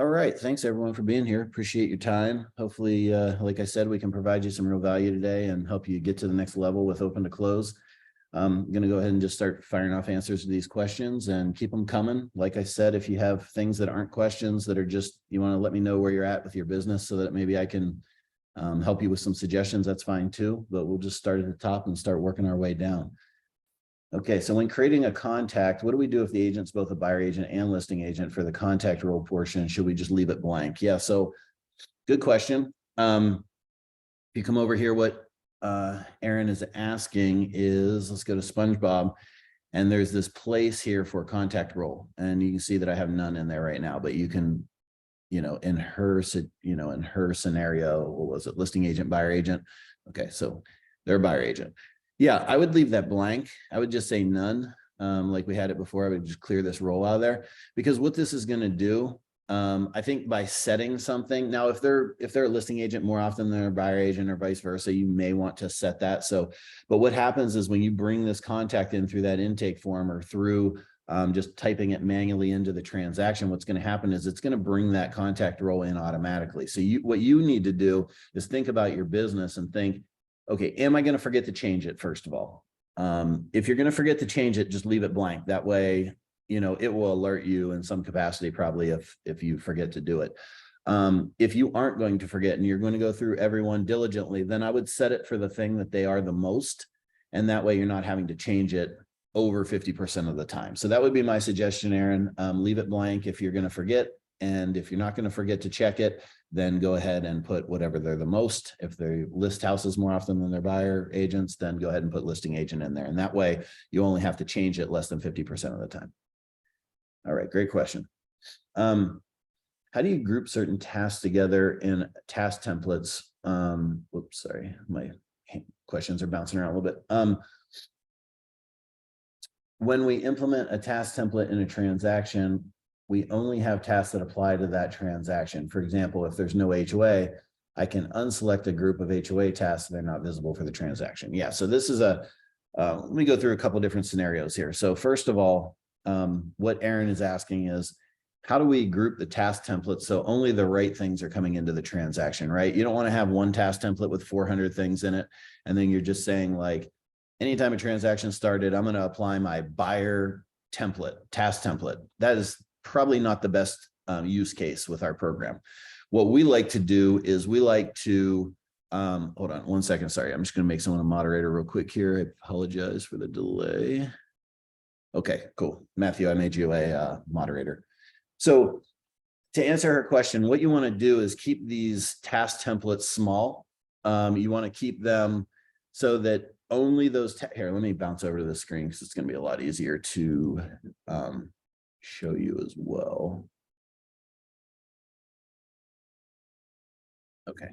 All right. Thanks everyone for being here. Appreciate your time. Hopefully, like I said, we can provide you some real value today and help you get to the next level with open to close. I'm going to go ahead and just start firing off answers to these questions and keep them coming. Like I said, if you have things that aren't questions that are just, you want to let me know where you're at with your business so that maybe I can help you with some suggestions, that's fine too. But we'll just start at the top and start working our way down. Okay, so when creating a contact, what do we do if the agent's both a buyer agent and listing agent for the contact role portion? Should we just leave it blank? Yeah, so good question. If you come over here, what Aaron is asking is, let's go to SpongeBob, and there's this place here for contact role, and you can see that I have none in there right now, but you can, in her scenario, what was it? Listing agent, buyer agent. Okay, so they're a buyer agent. Yeah, I would leave that blank. I would just say none. Like we had it before, I would just clear this role out of there, because what this is going to do, I think by setting something, now if they're a listing agent more often than a buyer agent or vice versa, you may want to set that. So, but what happens is when you bring this contact in through that intake form or through just typing it manually into the transaction, what's going to happen is it's going to bring that contact role in automatically. So what you need to do is think about your business and think, okay, am I going to forget to change it? First of all, if you're going to forget to change it, just leave it blank. That way, it will alert you in some capacity, probably if you forget to do it. If you aren't going to forget and you're going to go through everyone diligently, then I would set it for the thing that they are the most. And that way you're not having to change it over 50% of the time. So that would be my suggestion, Aaron. Leave it blank if you're going to forget. And if you're not going to forget to check it, then go ahead and put whatever they're the most. If they list houses more often than their buyer agents, then go ahead and put listing agent in there. And that way you only have to change it less than 50% of the time. All right, great question. How do you group certain tasks together in task templates? Whoops, sorry, my questions are bouncing around a little bit. When we implement a task template in a transaction, we only have tasks that apply to that transaction. For example, if there's no HOA, I can unselect a group of HOA tasks that are not visible for the transaction. Yeah, so this is let me go through a couple of different scenarios here. So first of all, what Aaron is asking is, how do we group the task template so only the right things are coming into the transaction, right? You don't want to have one task template with 400 things in it, and then you're just saying like, anytime a transaction started, I'm going to apply my buyer template, task template. That is probably not the best use case with our program. What we like to do is we like to, hold on one second. Sorry, I'm just going to make someone a moderator real quick here. I apologize for the delay. Okay, cool. Matthew, I made you a moderator. So to answer her question, what you want to do is keep these task templates small. You want to keep them so that only those, here, let me bounce over to the screen because it's going to be a lot easier to show you as well. Okay,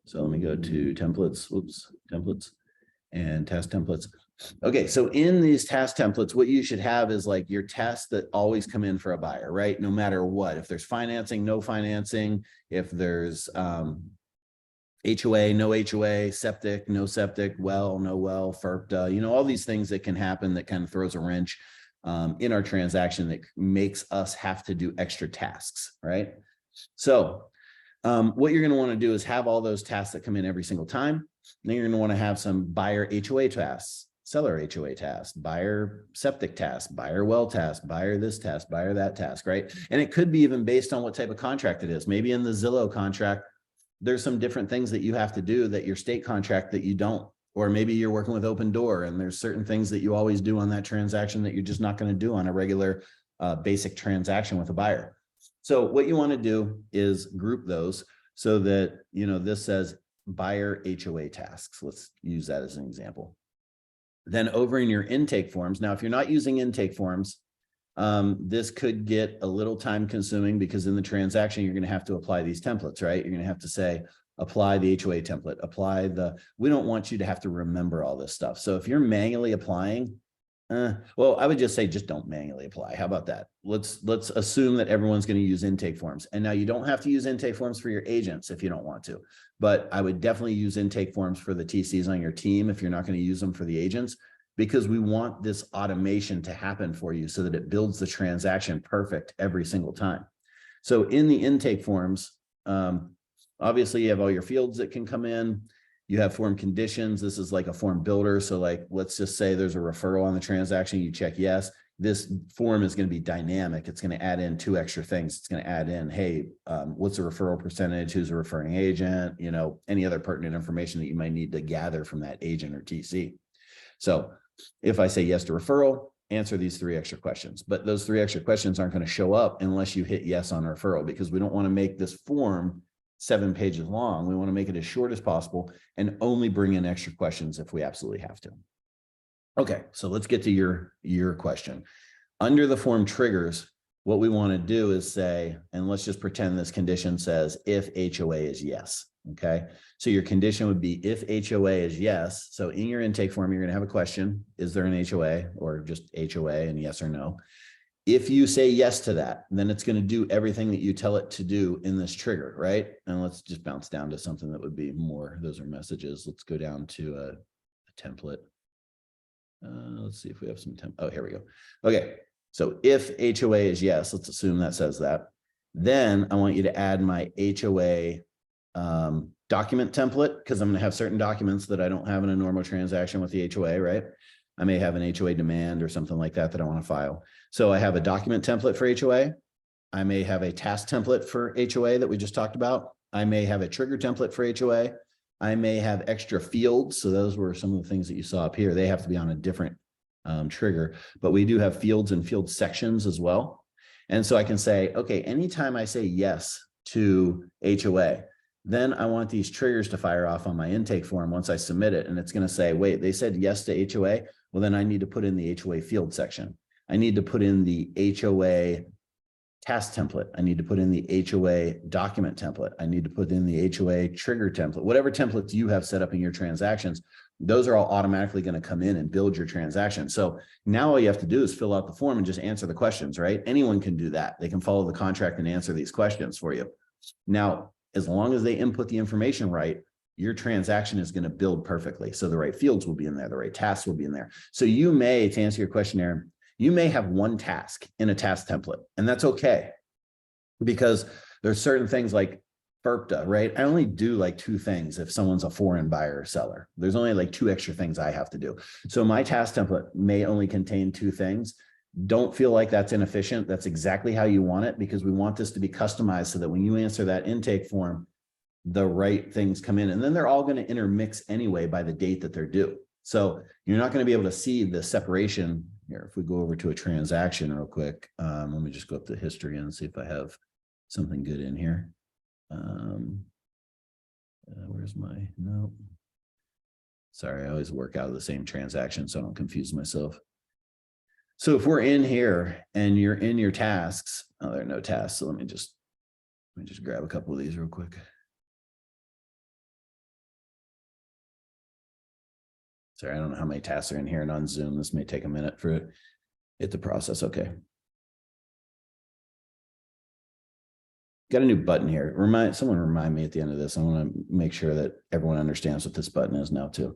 so let me go to templates, templates and task templates. Okay, so in these task templates, what you should have is like your tasks that always come in for a buyer, right? No matter what, if there's financing, no financing, if there's HOA, no HOA, septic, no septic, well, no well, FERPTA, all these things that can happen that kind of throws a wrench in our transaction that makes us have to do extra tasks, right? So what you're going to want to do is have all those tasks that come in every single time. Then you're going to want to have some buyer HOA tasks, seller HOA tasks, buyer septic tasks, buyer well task, buyer this task, buyer that task, right? And it could be even based on what type of contract it is. Maybe in the Zillow contract, there's some different things that you have to do that your state contract that you don't. Or maybe you're working with Open Door and there's certain things that you always do on that transaction that you're just not going to do on a regular basic transaction with a buyer. So what you want to do is group those so that, this says buyer HOA tasks. Let's use that as an example. Then over in your intake forms. Now, if you're not using intake forms, this could get a little time consuming because in the transaction, you're going to have to apply these templates, right? You're going to have to say, apply the HOA template, we don't want you to have to remember all this stuff. So if you're manually applying, well, I would just say, just don't manually apply. How about that? Let's assume that everyone's going to use intake forms. And now you don't have to use intake forms for your agents if you don't want to, but I would definitely use intake forms for the TCs on your team if you're not going to use them for the agents, because we want this automation to happen for you so that it builds the transaction perfect every single time. So in the intake forms, obviously you have all your fields that can come in. You have form conditions. This is like a form builder. So like, let's just say there's a referral on the transaction. You check yes. This form is going to be dynamic. It's going to add in 2 extra things. It's going to add in, hey, what's the referral percentage? Who's a referring agent? You know, any other pertinent information that you might need to gather from that agent or TC. So if I say yes to referral, answer these 3 extra questions, but those 3 extra questions aren't going to show up unless you hit yes on referral, because we don't want to make this form 7 pages long. We want to make it as short as possible and only bring in extra questions if we absolutely have to. Okay, so let's get to your question. Under the form triggers, what we want to do is say, and let's just pretend this condition says if HOA is yes. Okay, so your condition would be if HOA is yes. So in your intake form, you're going to have a question: is there an HOA, or just HOA and yes or no? If you say yes to that, then it's going to do everything that you tell it to do in this trigger, right? And let's just bounce down to something that would be more, those are messages. Let's go down to a template. Let's see if we have some oh, here we go. Okay, so if HOA is yes, let's assume that says that. Then I want you to add my HOA document template, because I'm going to have certain documents that I don't have in a normal transaction with the HOA, right? I may have an HOA demand or something like that I want to file. So I have a document template for HOA. I may have a task template for HOA that we just talked about. I may have a trigger template for HOA. I may have extra fields. So those were some of the things that you saw up here. They have to be on a different trigger, but we do have fields and field sections as well. And so I can say, okay, anytime I say yes to HOA, then I want these triggers to fire off on my intake form once I submit it. And it's going to say, wait, they said yes to HOA. Well, then I need to put in the HOA field section. I need to put in the HOA task template. I need to put in the HOA document template. I need to put in the HOA trigger template. Whatever templates you have set up in your transactions, those are all automatically going to come in and build your transaction. So now all you have to do is fill out the form and just answer the questions, right? Anyone can do that. They can follow the contract and answer these questions for you. Now, as long as they input the information right, your transaction is going to build perfectly. So the right fields will be in there, the right tasks will be in there. So you may, to answer your question, Aaron, you may have one task in a task template, and that's okay, because there's certain things like FERPTA, right? I only do like 2 things if someone's a foreign buyer or seller. There's only like 2 extra things I have to do. So my task template may only contain 2 things. Don't feel like that's inefficient. That's exactly how you want it, because we want this to be customized so that when you answer that intake form, the right things come in, and then they're all going to intermix anyway by the date that they're due. So you're not going to be able to see the separation here. If we go over to a transaction real quick, let me just go up to history and see if I have something good in here. Where's my note? Sorry, I always work out of the same transaction, so I don't confuse myself. So if we're in here and you're in your tasks, oh, there are no tasks. So let me just grab a couple of these real quick. Sorry, I don't know how many tasks are in here and on Zoom. This may take a minute for it to process. Okay. Got a new button here. Someone remind me at the end of this. I want to make sure that everyone understands what this button is now too.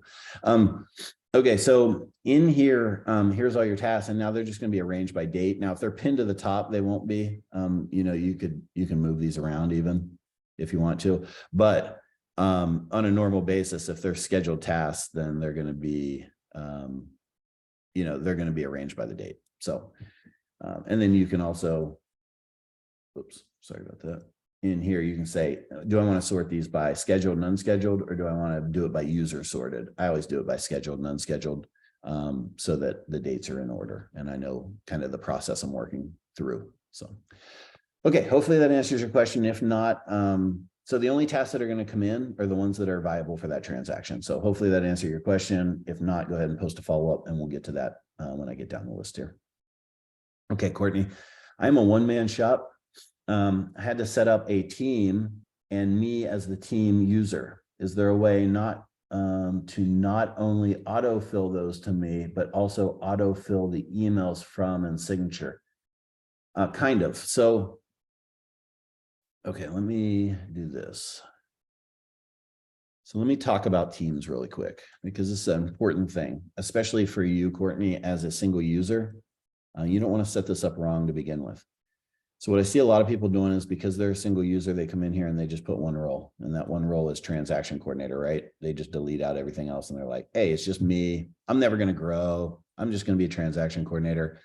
Okay, so in here, here's all your tasks, and now they're just going to be arranged by date. Now, if they're pinned to the top, they won't be. You know, you can move these around even if you want to, but on a normal basis, if they're scheduled tasks, then they're going to be, you know, they're going to be arranged by the date. So, and then you can also, oops, sorry about that. In here, you can say, do I want to sort these by scheduled and unscheduled, or do I want to do it by user sorted? I always do it by scheduled and unscheduled, so that the dates are in order and I know kind of the process I'm working through. So, okay, hopefully that answers your question. If not, so the only tasks that are going to come in are the ones that are viable for that transaction. So hopefully that answered your question. If not, go ahead and post a follow-up and we'll get to that when I get down the list here. Okay, Courtney, I'm a one-man shop. I had to set up a team and me as the team user. Is there a way not to not only autofill those to me, but also autofill the emails from and signature? Kind of. So, okay, let me do this. So let me talk about teams really quick, because this is an important thing, especially for you, Courtney, as a single user. You don't want to set this up wrong to begin with. So what I see a lot of people doing is because they're a single user, they come in here and they just put one role, and that one role is transaction coordinator, right? They just delete out everything else and they're like, hey, it's just me. I'm never going to grow. I'm just going to be a transaction coordinator.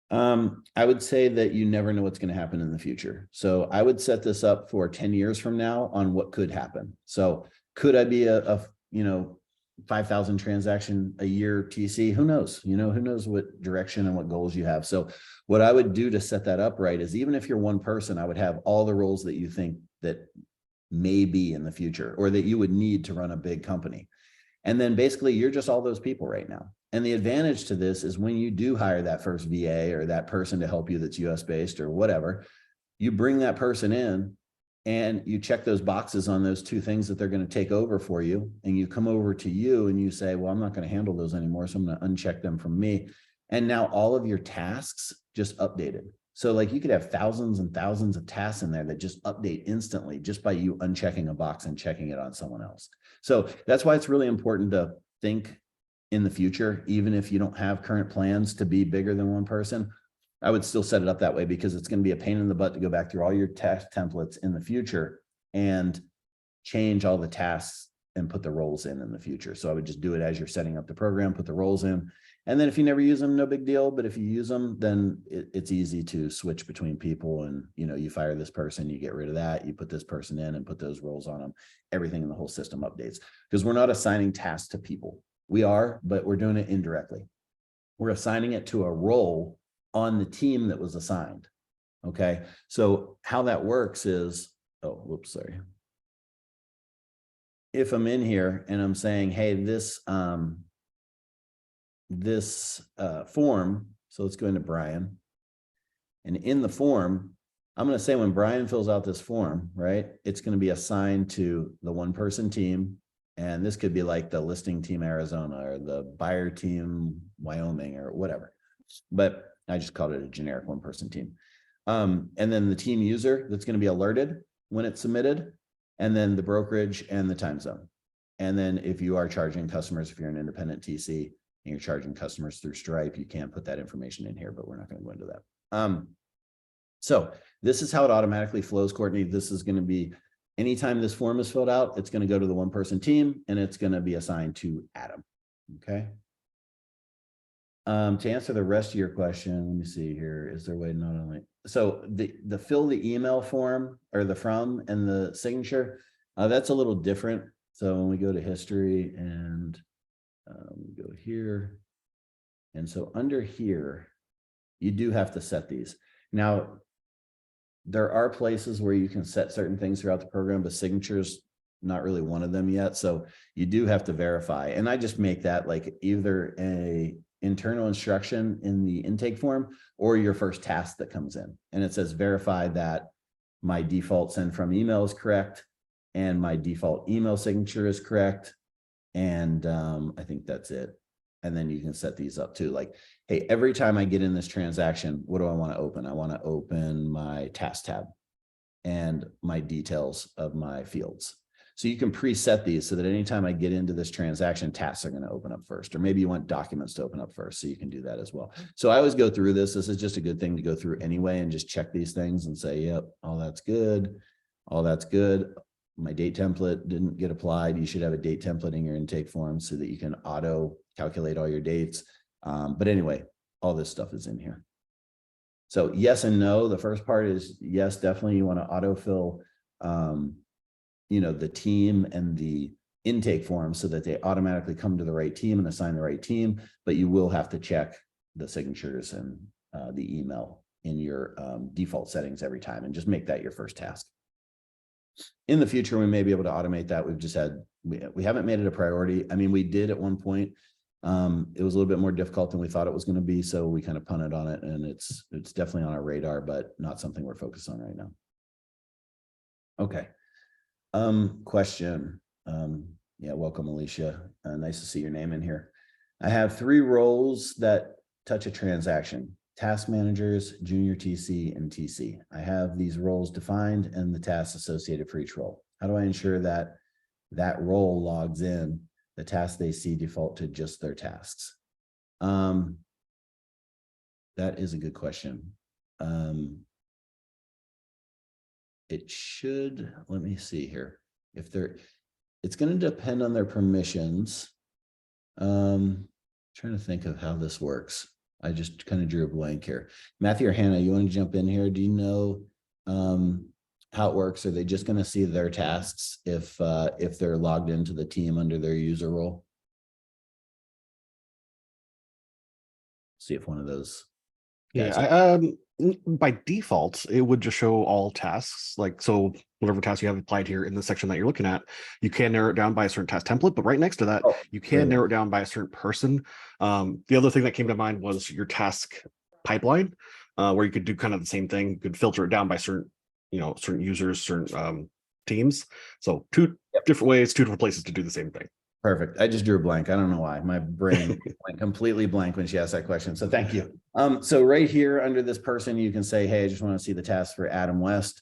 I would say that you never know what's going to happen in the future. So I would set this up for 10 years from now on what could happen. So could I be a 5,000 transaction a year TC? Who knows? Who knows what direction and what goals you have. So what I would do to set that up right is, even if you're one person, I would have all the roles that you think that may be in the future or that you would need to run a big company. And then basically you're just all those people right now. And the advantage to this is when you do hire that first VA or that person to help you that's US based or whatever, you bring that person in and you check those boxes on those two things that they're going to take over for you. And you come over to you and you say, well, I'm not going to handle those anymore. So I'm going to uncheck them from me. And now all of your tasks just updated. So like you could have thousands and thousands of tasks in there that just update instantly just by you unchecking a box and checking it on someone else. So that's why it's really important to think in the future, even if you don't have current plans to be bigger than one person. I would still set it up that way, because it's going to be a pain in the butt to go back through all your task templates in the future and change all the tasks and put the roles in the future. So I would just do it as you're setting up the program, put the roles in. And then if you never use them, no big deal. But if you use them, then it's easy to switch between people. And, you fire this person, you get rid of that, you put this person in and put those roles on them. Everything in the whole system updates, because we're not assigning tasks to people. We are, but we're doing it indirectly. We're assigning it to a role on the team that was assigned. Okay. So how that works is, sorry. If I'm in here and I'm saying, hey, this form, so let's go into Brian. And in the form, I'm going to say when Brian fills out this form, right, it's going to be assigned to the one person team. And this could be like the listing team Arizona or the buyer team Wyoming or whatever. But I just called it a generic one person team. And then the team user that's going to be alerted when it's submitted, and then the brokerage and the time zone. And then if you are charging customers, if you're an independent TC and you're charging customers through Stripe, you can't put that information in here, but we're not going to go into that. So this is how it automatically flows, Courtney. This is going to be, anytime this form is filled out, it's going to go to the one person team and it's going to be assigned to Adam. Okay. To answer the rest of your question, let me see here. Is there a way not only, so the fill the email form or the from and the signature, that's a little different. So when we go to history and we go here, and so under here, you do have to set these. Now, there are places where you can set certain things throughout the program, but signatures, not really one of them yet. So you do have to verify. And I just make that like either a internal instruction in the intake form or your first task that comes in. And it says verify that my default send from email is correct and my default email signature is correct. And I think that's it. And then you can set these up too. Like, hey, every time I get in this transaction, what do I want to open? I want to open my task tab and my details of my fields. So you can preset these so that anytime I get into this transaction, tasks are going to open up first, or maybe you want documents to open up first. So you can do that as well. So I always go through this. This is just a good thing to go through anyway, and just check these things and say, yep, all that's good. All that's good. My date template didn't get applied. You should have a date template in your intake form so that you can auto calculate all your dates. But anyway, all this stuff is in here. So yes and no. The first part is yes, definitely you want to autofill the team and the intake form so that they automatically come to the right team and assign the right team, but you will have to check the signatures and the email in your default settings every time, and just make that your first task. In the future, we may be able to automate that. We've just had, we haven't made it a priority. I mean, we did at one point. It was a little bit more difficult than we thought it was going to be. So we kind of punted on it, and it's definitely on our radar, but not something we're focused on right now. Okay. Question. Yeah, welcome, Alicia. Nice to see your name in here. I have 3 roles that touch a transaction: task managers, junior TC, and TC. I have these roles defined and the tasks associated for each role. How do I ensure that that role logs in the tasks they see default to just their tasks? That is a good question. it should, let me see here. If they're, it's going to depend on their permissions. Trying to think of how this works. I just kind of drew a blank here. Matthew or Hannah, you want to jump in here? Do you know how it works? Are they just going to see their tasks if they're logged into the team under their user role? See if one of those. Yeah, by default, it would just show all tasks. Like, so whatever task you have applied here in the section that you're looking at, you can narrow it down by a certain task template, but right next to that, you can narrow it down by a certain person. The other thing that came to mind was your task pipeline, where you could do kind of the same thing. You could filter it down by certain, certain users, certain teams. So two different ways, two different places to do the same thing. Perfect. I just drew a blank. I don't know why. My brain went completely blank when she asked that question. So thank you. So right here under this person, you can say, hey, I just want to see the task for Adam West.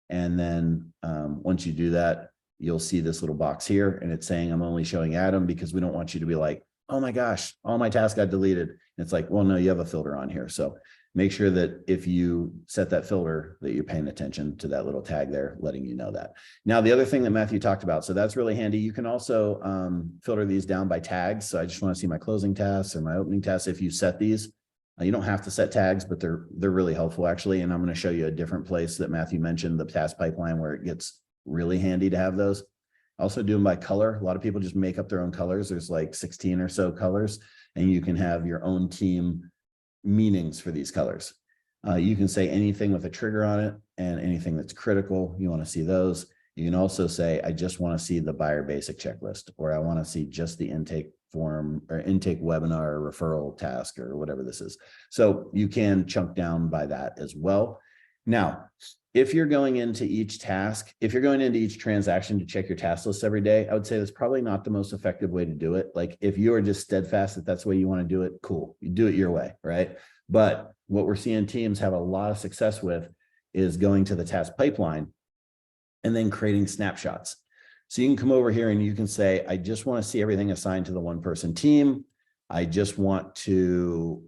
And then once you do that, you'll see this little box here. And it's saying I'm only showing Adam because we don't want you to be like, oh my gosh, all my tasks got deleted. And it's like, well, no, you have a filter on here. So make sure that if you set that filter that you're paying attention to that little tag there, letting you know that. Now, the other thing that Matthew talked about, so that's really handy. You can also filter these down by tags. So I just want to see my closing tasks or my opening tasks. If you set these, you don't have to set tags, but they're really helpful actually. And I'm going to show you a different place that Matthew mentioned, the task pipeline, where it gets really handy to have those. Also do them by color. A lot of people just make up their own colors. There's like 16 or so colors, and you can have your own team meanings for these colors. You can say anything with a trigger on it and anything that's critical. You want to see those. You can also say, I just want to see the buyer basic checklist, or I want to see just the intake form or intake webinar or referral task or whatever this is. So you can chunk down by that as well. Now, if you're going into each task, if you're going into each transaction to check your task list every day, I would say that's probably not the most effective way to do it. Like if you are just steadfast that that's the way you want to do it, cool, you do it your way, right? But what we're seeing teams have a lot of success with is going to the task pipeline and then creating snapshots. So you can come over here and you can say, I just want to see everything assigned to the one person team. I just want to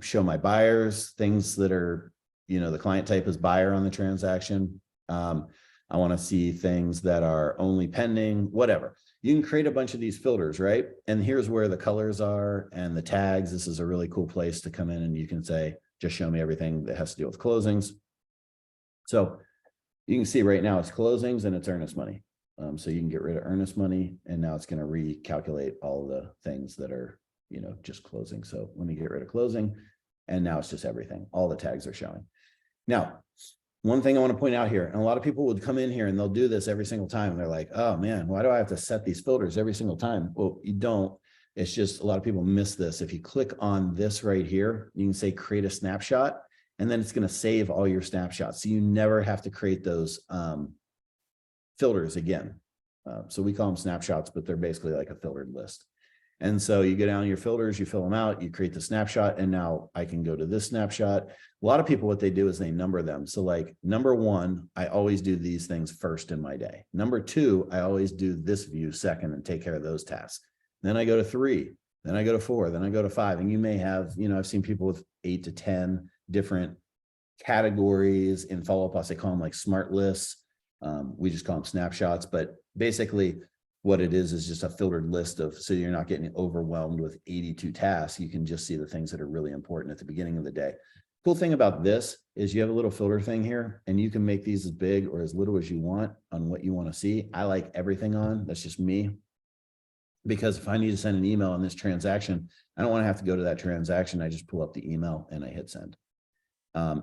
show my buyers things that are, the client type is buyer on the transaction. I want to see things that are only pending, whatever. You can create a bunch of these filters, right? And here's where the colors are and the tags. This is a really cool place to come in and you can say, just show me everything that has to do with closings. So you can see right now it's closings and it's earnest money. So you can get rid of earnest money and now it's going to recalculate all the things that are, just closing. So let me get rid of closing. And now it's just everything. All the tags are showing. Now, one thing I want to point out here, and a lot of people would come in here and they'll do this every single time. And they're like, oh man, why do I have to set these filters every single time? Well, you don't. It's just a lot of people miss this. If you click on this right here, you can say create a snapshot, and then it's going to save all your snapshots. So you never have to create those filters again. So we call them snapshots, but they're basically like a filtered list. And so you go down to your filters, you fill them out, you create the snapshot, and now I can go to this snapshot. A lot of people, what they do is they number them. So like number 1, I always do these things first in my day. Number 2, I always do this view second and take care of those tasks. Then I go to 3, then I go to 4, then I go to 5. And you may have, I've seen people with 8 to 10 different categories in follow-up. They call them like smart lists. We just call them snapshots, but basically what it is just a filtered list of, so you're not getting overwhelmed with 82 tasks. You can just see the things that are really important at the beginning of the day. Cool thing about this is you have a little filter thing here and you can make these as big or as little as you want on what you want to see. I like everything on. That's just me. Because if I need to send an email on this transaction, I don't want to have to go to that transaction. I just pull up the email and I hit send.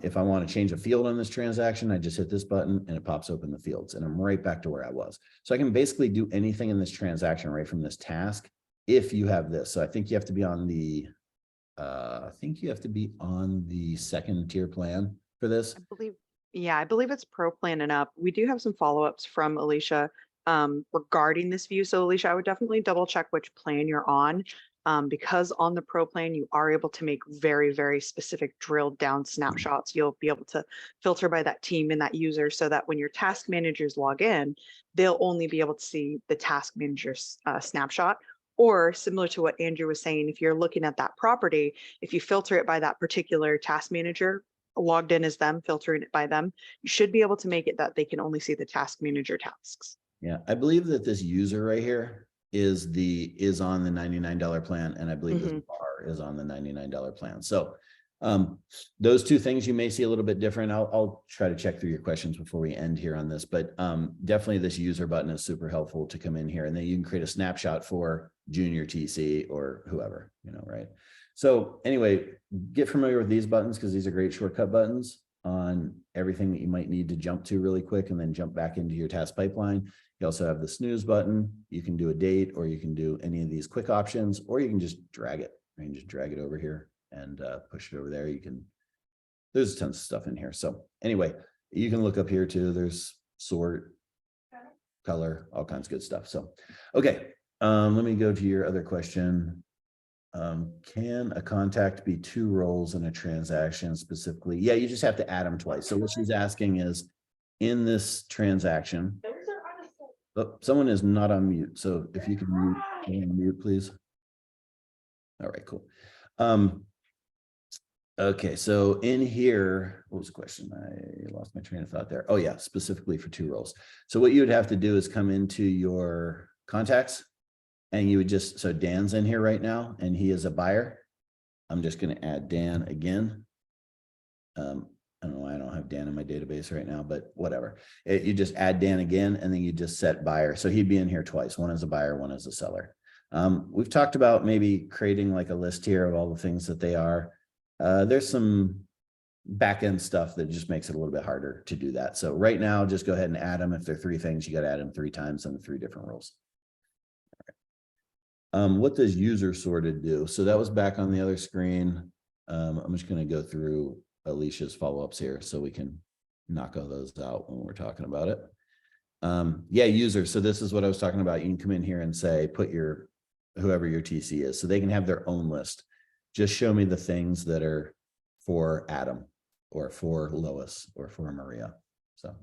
If I want to change a field on this transaction, I just hit this button and it pops open the fields and I'm right back to where I was. So I can basically do anything in this transaction right from this task if you have this. So I think you have to be on the, second tier plan for this. I believe it's pro plan and up. We do have some follow-ups from Alicia regarding this view. So Alicia, I would definitely double check which plan you're on. Because on the pro plan, you are able to make very, very specific drilled down snapshots. You'll be able to filter by that team and that user so that when your task managers log in, they'll only be able to see the task manager's snapshot. Or similar to what Andrew was saying, if you're looking at that property, if you filter it by that particular task manager, logged in as them, filtering it by them, you should be able to make it that they can only see the task manager tasks. Yeah, I believe that this user right here is on the $99 plan, and I believe this bar is on the $99 plan. So those two things you may see a little bit different. I'll try to check through your questions before we end here on this, but definitely this user button is super helpful to come in here, and then you can create a snapshot for junior TC or whoever, right? So anyway, get familiar with these buttons because these are great shortcut buttons on everything that you might need to jump to really quick and then jump back into your task pipeline. You also have the snooze button. You can do a date, or you can do any of these quick options, or you can just drag it. You can just drag it over here and push it over there. There's tons of stuff in here. So anyway, you can look up here too. There's sort, color, all kinds of good stuff. So, okay. Let me go to your other question. Can a contact be 2 roles in a transaction specifically? Yeah, you just have to add them twice. So what she's asking is, in this transaction, someone is not on mute. So if you can mute, please. All right, cool. Okay, so in here, what was the question? I lost my train of thought there. Oh yeah, specifically for 2 roles. So what you would have to do is come into your contacts, and you would just, so Dan's in here right now, and he is a buyer. I'm just going to add Dan again. I don't know why I don't have Dan in my database right now, but whatever. You just add Dan again, and then you just set buyer. So he'd be in here twice, one as a buyer, one as a seller. We've talked about maybe creating like a list here of all the things that they are. There's some back-end stuff that just makes it a little bit harder to do that. So right now, just go ahead and add them. If they're 3 things, you got to add them 3 times in the 3 different roles. What does user sorted do? So that was back on the other screen. I'm just going to go through Alicia's follow-ups here so we can knock all those out when we're talking about it. Yeah, user. So this is what I was talking about. You can come in here and say, put whoever your TC is, so they can have their own list. Just show me the things that are for Adam or for Lois or for Maria. So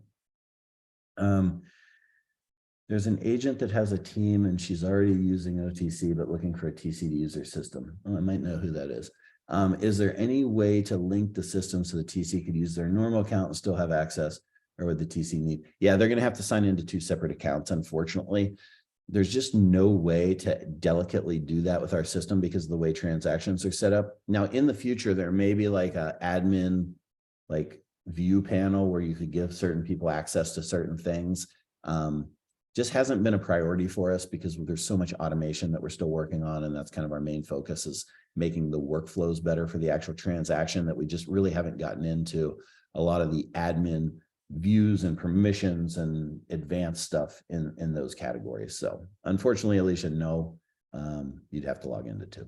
there's an agent that has a team and she's already using OTC, but looking for a TC to user system. Oh, I might know who that is. Is there any way to link the system so the TC could use their normal account and still have access, or would the TC need? Yeah, they're going to have to sign into 2 separate accounts. Unfortunately, there's just no way to delicately do that with our system because of the way transactions are set up. Now, in the future, there may be like a admin, like view panel where you could give certain people access to certain things. Just hasn't been a priority for us because there's so much automation that we're still working on. And that's kind of our main focus, is making the workflows better for the actual transaction, that we just really haven't gotten into a lot of the admin views and permissions and advanced stuff in those categories. So unfortunately, Alicia, no, you'd have to log into 2.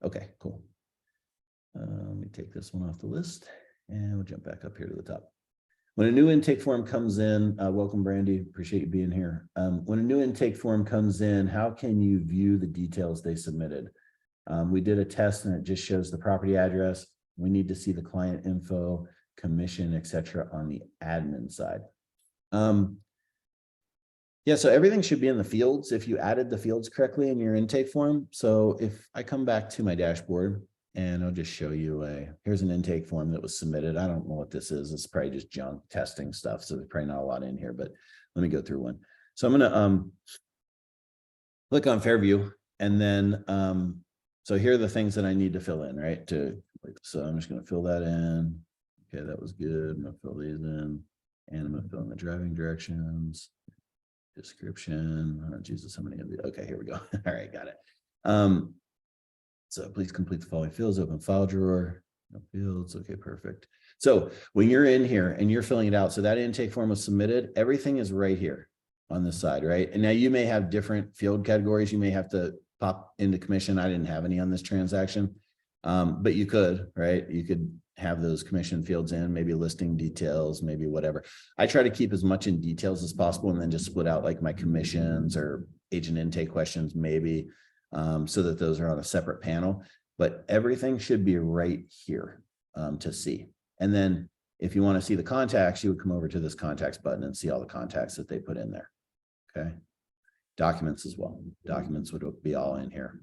Okay, cool. Let me take this one off the list and we'll jump back up here to the top. When a new intake form comes in, welcome Brandy, appreciate you being here. When a new intake form comes in, how can you view the details they submitted? We did a test and it just shows the property address. We need to see the client info, commission, etc. on the admin side. Yeah, so everything should be in the fields if you added the fields correctly in your intake form. So if I come back to my dashboard, and I'll just show you here's an intake form that was submitted. I don't know what this is. It's probably just junk testing stuff. So there's probably not a lot in here, but let me go through one. So I'm going to click on Fairview, and then so here are the things that I need to fill in, right? So I'm just going to fill that in. Okay, that was good. I'm going to fill these in, and I'm going to fill in the driving directions, description. Oh, Jesus, how many of these? Okay, here we go. All right, got it. So please complete the following fields. Open file drawer. No fields. Okay, perfect. So when you're in here and you're filling it out, so that intake form was submitted, everything is right here on this side, right? And now you may have different field categories. You may have to pop into commission. I didn't have any on this transaction, but you could, right? You could have those commission fields in, maybe listing details, maybe whatever. I try to keep as much in details as possible and then just split out like my commissions or agent intake questions, maybe. So that those are on a separate panel, but everything should be right here to see. And then if you want to see the contacts, you would come over to this contacts button and see all the contacts that they put in there. Okay. Documents as well. Documents would be all in here.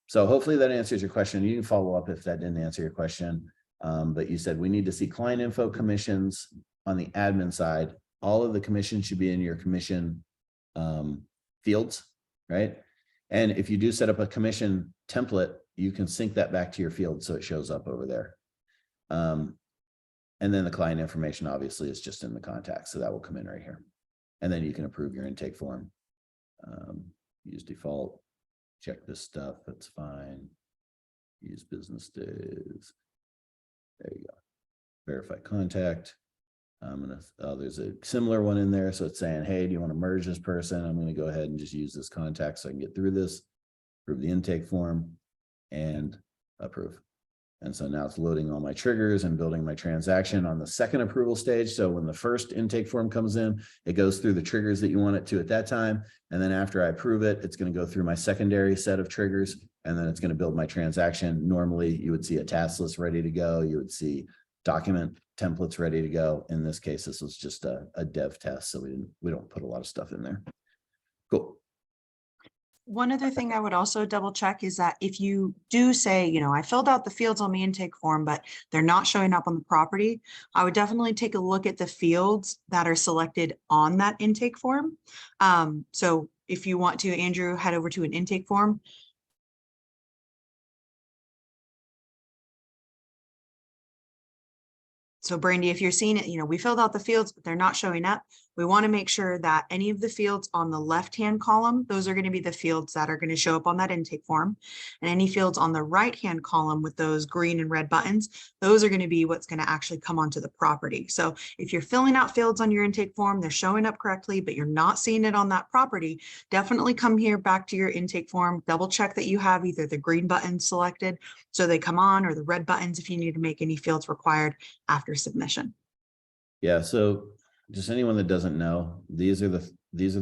So hopefully that answers your question. You can follow up if that didn't answer your question. But you said we need to see client info commissions on the admin side. All of the commissions should be in your commission fields, right? And if you do set up a commission template, you can sync that back to your field so it shows up over there. And then the client information obviously is just in the contacts, so that will come in right here. And then you can approve your intake form. Use default, check this stuff, that's fine. Use business days. There you go. Verify contact. There's a similar one in there. So it's saying, hey, do you want to merge this person? I'm going to go ahead and just use this contact so I can get through this, approve the intake form, and approve. And so now it's loading all my triggers and building my transaction on the second approval stage. So when the first intake form comes in, it goes through the triggers that you want it to at that time. And then after I approve it, it's going to go through my secondary set of triggers, and then it's going to build my transaction. Normally you would see a task list ready to go. You would see document templates ready to go. In this case, this was just a dev test. So we don't put a lot of stuff in there. Cool. One other thing I would also double check is that if you do say, you know, I filled out the fields on the intake form, but they're not showing up on the property, I would definitely take a look at the fields that are selected on that intake form. So if you want to, Andrew, head over to an intake form. So Brandy, if you're seeing it, you know, we filled out the fields, but they're not showing up. We want to make sure that any of the fields on the left-hand column, those are going to be the fields that are going to show up on that intake form. And any fields on the right-hand column with those green and red buttons, those are going to be what's going to actually come onto the property. So if you're filling out fields on your intake form, they're showing up correctly, but you're not seeing it on that property, definitely come here back to your intake form, double check that you have either the green buttons selected so they come on, or the red buttons if you need to make any fields required after submission. Yeah, so just anyone that doesn't know, these are the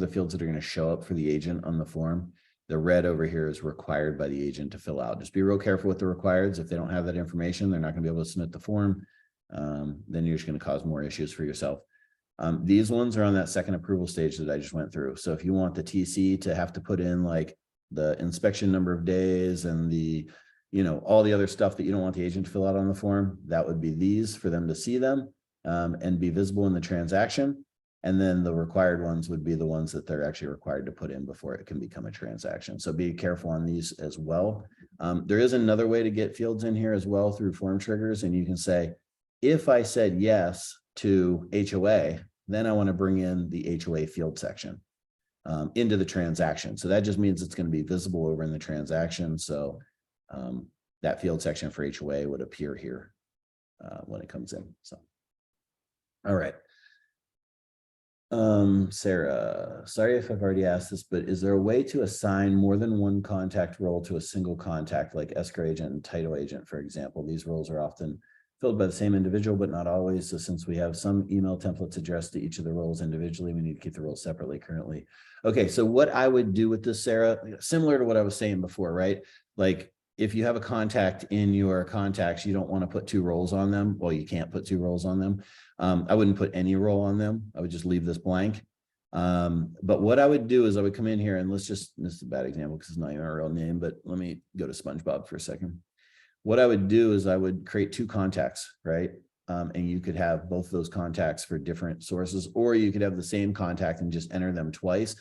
fields that are going to show up for the agent on the form. The red over here is required by the agent to fill out. Just be real careful with the requireds. If they don't have that information, they're not going to be able to submit the form. Then you're just going to cause more issues for yourself. These ones are on that second approval stage that I just went through. So if you want the TC to have to put in like the inspection number of days and the, you know, all the other stuff that you don't want the agent to fill out on the form, that would be these for them to see them and be visible in the transaction. And then the required ones would be the ones that they're actually required to put in before it can become a transaction. So be careful on these as well. There is another way to get fields in here as well through form triggers. And you can say, if I said yes to HOA, then I want to bring in the HOA field section into the transaction. So that just means it's going to be visible over in the transaction. So that field section for HOA would appear here when it comes in. So, all right. Sarah, sorry if I've already asked this, but is there a way to assign more than one contact role to a single contact, like escrow agent and title agent, for example? These roles are often filled by the same individual, but not always. So since we have some email templates addressed to each of the roles individually, we need to keep the roles separately currently. Okay, so what I would do with this, Sarah, similar to what I was saying before, right? Like if you have a contact in your contacts, you don't want to put two roles on them. Well, you can't put two roles on them. I wouldn't put any role on them. I would just leave this blank. But what I would do is I would come in here and this is a bad example because it's not even a real name, but let me go to SpongeBob for a second. What I would do is I would create two contacts, right? And you could have both those contacts for different sources, or you could have the same contact and just enter them twice.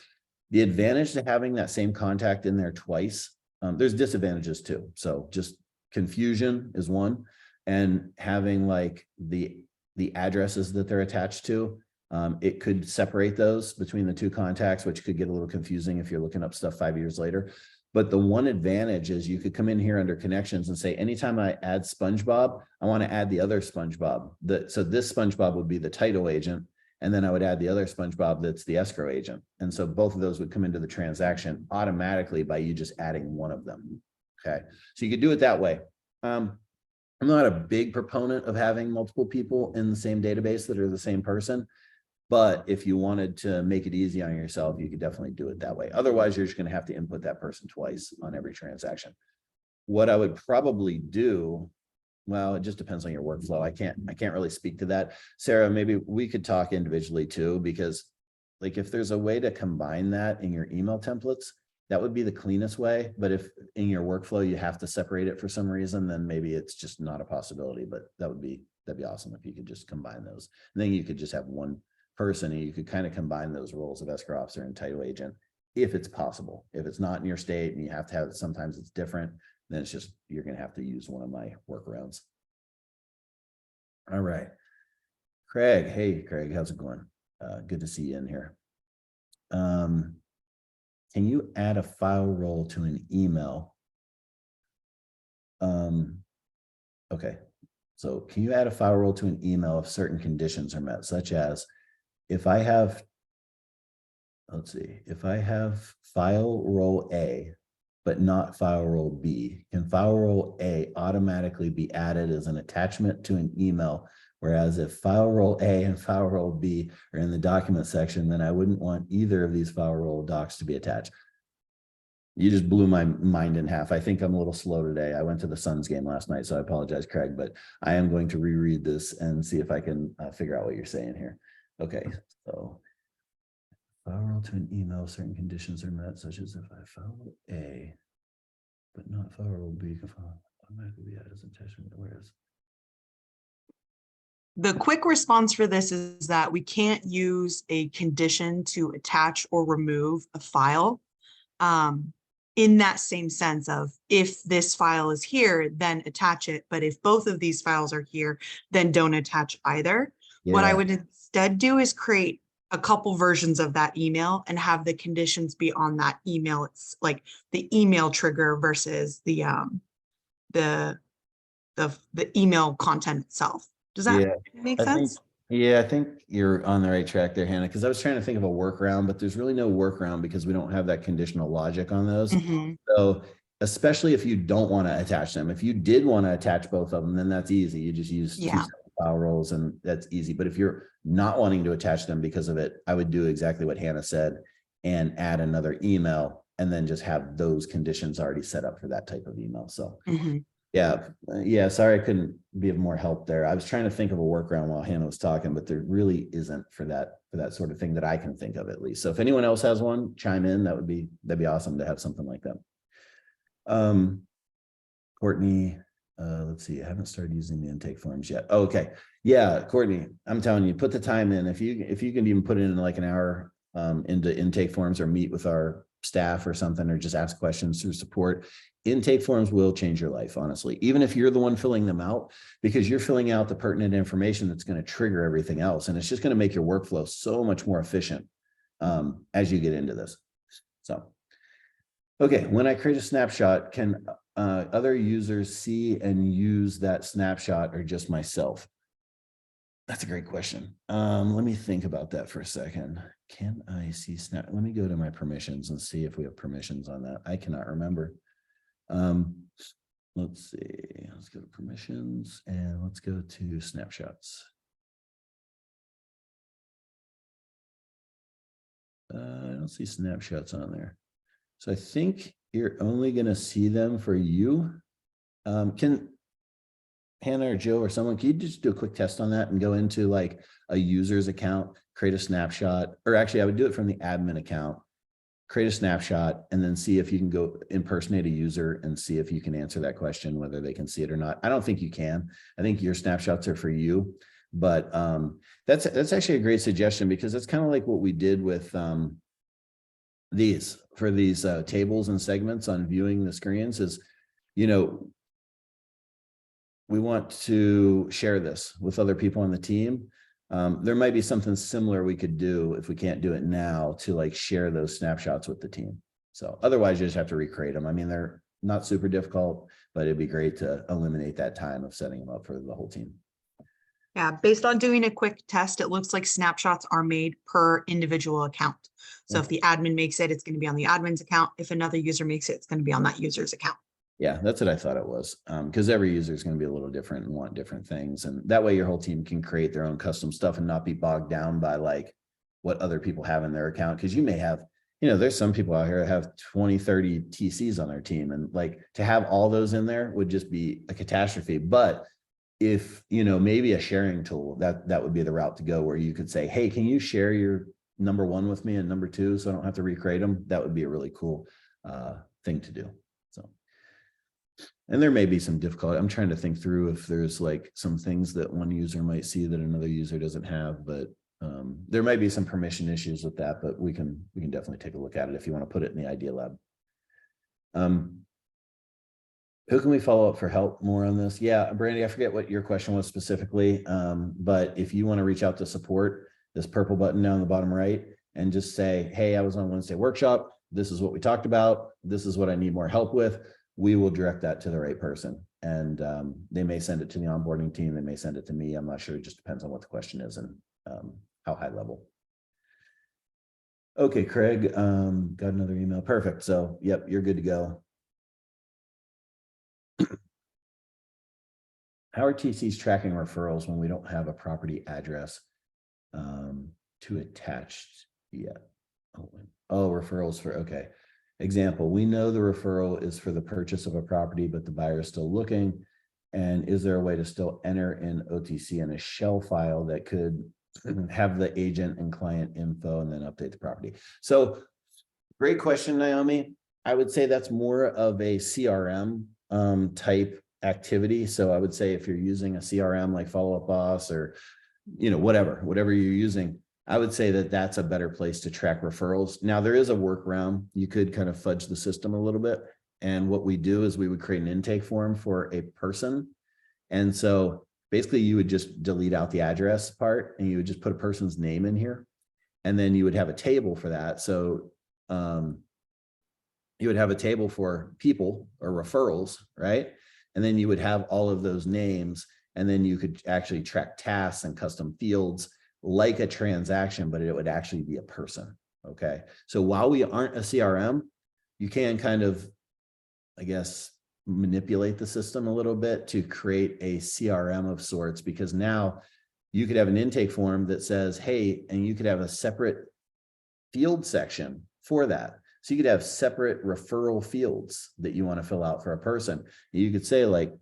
The advantage to having that same contact in there twice, there's disadvantages too. So just confusion is one, and having like the addresses that they're attached to, it could separate those between the two contacts, which could get a little confusing if you're looking up stuff 5 years later. But the one advantage is you could come in here under connections and say, anytime I add SpongeBob, I want to add the other SpongeBob. So this SpongeBob would be the title agent. And then I would add the other SpongeBob that's the escrow agent. And so both of those would come into the transaction automatically by you just adding one of them. Okay. So you could do it that way. I'm not a big proponent of having multiple people in the same database that are the same person. But if you wanted to make it easy on yourself, you could definitely do it that way. Otherwise, you're just going to have to input that person twice on every transaction. What I would probably do, well, it just depends on your workflow. I can't really speak to that. Sarah, maybe we could talk individually too, because like if there's a way to combine that in your email templates, That would be the cleanest way. But if in your workflow you have to separate it for some reason, then maybe it's just not a possibility. But that'd be awesome if you could just combine those. And then you could just have one person and you could kind of combine those roles of escrow officer and title agent if it's possible. If it's not in your state and you have to have it, sometimes it's different, then it's just, you're going to have to use one of my workarounds. All right. Craig. Hey, Craig, how's it going? Good to see you in here. Can you add a file role to an email? Okay. So can you add a file role to an email if certain conditions are met, such as if I have, let's see, if I have file role A, but not file role B, can file role A automatically be added as an attachment to an email? Whereas if file role A and file role B are in the document section, then I wouldn't want either of these file role docs to be attached. You just blew my mind in half. I think I'm a little slow today. I went to the Suns game last night, so I apologize, Craig, but I am going to reread this and see if I can figure out what you're saying here. Okay, so file role to an email, certain conditions are met, such as if I file role A, but not file role B, can file automatically be added as attachment. Whereas the quick response for this is that we can't use a condition to attach or remove a file. In that same sense of if this file is here, then attach it. But if both of these files are here, then don't attach either. Yeah. What I would instead do is create a couple versions of that email and have the conditions be on that email. It's like the email trigger versus the email content itself. Does that make sense? I think you're on the right track there, Hannah, because I was trying to think of a workaround, but there's really no workaround because we don't have that conditional logic on those. So especially if you don't want to attach them, if you did want to attach both of them, then that's easy. You just use two separate file roles and that's easy. But if you're not wanting to attach them because of it, I would do exactly what Hannah said and add another email and then just have those conditions already set up for that type of email. So yeah, sorry I couldn't be of more help there. I was trying to think of a workaround while Hannah was talking, but there really isn't for that sort of thing that I can think of, at least. So if anyone else has one, chime in. That'd be awesome to have something like that. Courtney, let's see, I haven't started using the intake forms yet. Oh, okay. Yeah, Courtney, I'm telling you, put the time in. If you can even put it in like an hour into intake forms or meet with our staff or something, or just ask questions through support. Intake forms will change your life, honestly, even if you're the one filling them out, because you're filling out the pertinent information that's going to trigger everything else. And it's just going to make your workflow so much more efficient as you get into this. So, okay, when I create a snapshot, can other users see and use that snapshot or just myself? That's a great question. Let me think about that for a second. Can I see snap? Let me go to my permissions and see if we have permissions on that. I cannot remember. Let's see. Let's go to permissions and let's go to snapshots. I don't see snapshots on there. So I think you're only going to see them for you. Can Hannah or Joe or someone, can you just do a quick test on that and go into like a user's account, create a snapshot, or actually I would do it from the admin account, create a snapshot, and then see if you can go impersonate a user and see if you can answer that question, whether they can see it or not. I don't think you can. I think your snapshots are for you, but that's actually a great suggestion, because that's kind of like what we did with these tables and segments on viewing the screens is, we want to share this with other people on the team. There might be something similar we could do if we can't do it now to like share those snapshots with the team. So otherwise you just have to recreate them. I mean, they're not super difficult, but it'd be great to eliminate that time of setting them up for the whole team. Yeah, based on doing a quick test, it looks like snapshots are made per individual account. So if the admin makes it, it's going to be on the admin's account. If another user makes it, it's going to be on that user's account. Yeah, that's what I thought it was. Because every user is going to be a little different and want different things. And that way your whole team can create their own custom stuff and not be bogged down by like what other people have in their account. Because you may have, there's some people out here that have 20, 30 TCs on their team. And like to have all those in there would just be a catastrophe. But if, maybe a sharing tool, that would be the route to go, where you could say, hey, can you share your number one with me and number two so I don't have to recreate them? That would be a really cool thing to do. So, and there may be some difficulty. I'm trying to think through if there's like some things that one user might see that another user doesn't have, but there might be some permission issues with that, but we can definitely take a look at it if you want to put it in the Idea Lab. Who can we follow up for help more on this? Yeah, Brandy, I forget what your question was specifically, but if you want to reach out to support, this purple button down the bottom right, and just say, hey, I was on Wednesday workshop. This is what we talked about. This is what I need more help with. We will direct that to the right person. And they may send it to the onboarding team. They may send it to me. I'm not sure. It just depends on what the question is and how high level. Okay, Craig, got another email. Perfect. So, yep, you're good to go. How are TCs tracking referrals when we don't have a property address to attach yet? Oh, referrals for, okay. Example, we know the referral is for the purchase of a property, but the buyer is still looking. And is there a way to still enter in OTC in a shell file that could have the agent and client info and then update the property? So great question, Naomi. I would say that's more of a CRM type activity. So I would say if you're using a CRM like Follow Up Boss or, you know, whatever you're using, I would say that that's a better place to track referrals. Now there is a workaround. You could kind of fudge the system a little bit. And what we do is we would create an intake form for a person. And so basically you would just delete out the address part and you would just put a person's name in here. And then you would have a table for that. So you would have a table for people or referrals, right? And then you would have all of those names, and then you could actually track tasks and custom fields like a transaction, but it would actually be a person. Okay. So while we aren't a CRM, you can kind of, I guess, manipulate the system a little bit to create a CRM of sorts, because now you could have an intake form that says, hey, and you could have a separate field section for that. So you could have separate referral fields that you want to fill out for a person. You could say like